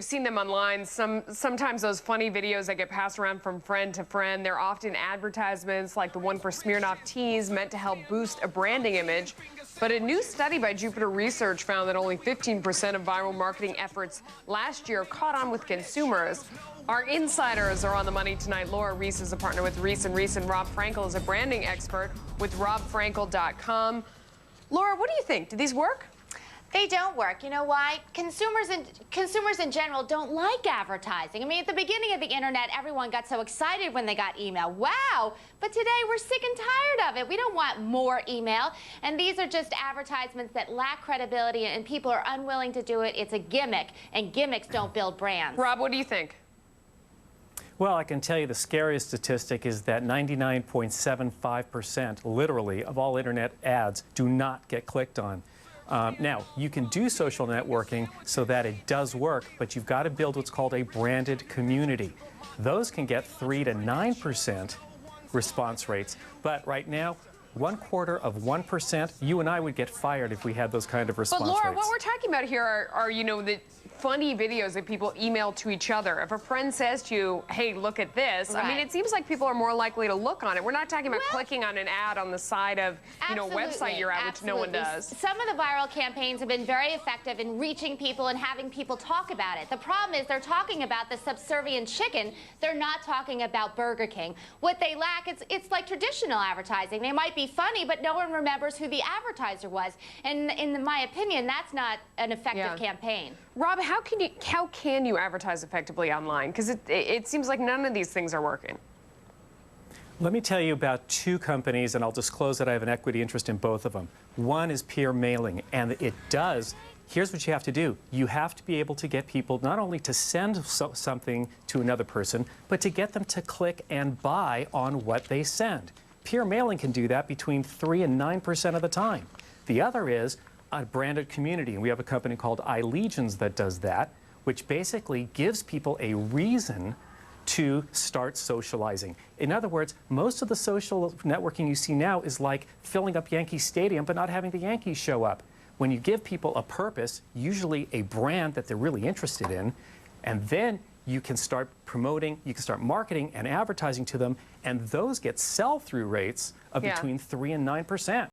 I've seen them online. Sometimes those funny videos that get passed around from friend to friend, they're often advertisements like the one for Smirnoff teas meant to help boost a branding image. But a new study by Jupiter Research found that only 15% of viral marketing efforts last year caught on with consumers. Our insiders are on the money tonight. Laura Reese is a partner with Reese & Reese, and Rob Frankel is a branding expert with robfrankel.com. Laura, what do you think? Do these work? They don't work. You know why? Consumers in general don't like advertising. I mean, at the beginning of the internet, everyone got so excited when they got email. Wow! But today we're sick and tired of it. We don't want more email. And these are just advertisements that lack credibility, and people are unwilling to do it. It's a gimmick, and gimmicks don't build brands. Rob, what do you think? Well, I can tell you the scariest statistic is that 99.75%, literally, of all internet ads do not get clicked on. Now, you can do social networking so that it does work, but you've got to build what's called a branded community. Those can get 3 to 9% response rates, but right now, 1/4%, you and I would get fired if we had those kind of response rates. But Laura, what we're talking about here are you know, the funny videos that people email to each other. If a friend says to you, hey, look at this, right. I mean, it seems like people are more likely to look on it. We're not talking about clicking on an ad on the side of, you know, website you're at, which no one does. Some of the viral campaigns have been very effective in reaching people and having people talk about it. The problem is they're talking about the subservient chicken. They're not talking about Burger King. What they lack, it's like traditional advertising. They might be funny, but no one remembers who the advertiser was. And in my opinion, that's not an effective campaign. Rob, how can you advertise effectively online? Because it seems like none of these things are working. Let me tell you about two companies, and I'll disclose that I have an equity interest in both of them. One is PeerMailing, and it does. Here's what you have to do. You have to be able to get people not only to send something to another person, but to get them to click and buy on what they send. PeerMailing can do that between 3 and 9% of the time. The other is a branded community, and we have a company called iLegions that does that, which basically gives people a reason to start socializing. In other words, most of the social networking you see now is like filling up Yankee Stadium but not having the Yankees show up. When you give people a purpose, usually a brand that they're really interested in, and then you can start promoting, you can start marketing and advertising to them, and those get sell-through rates of between 3 and 9%.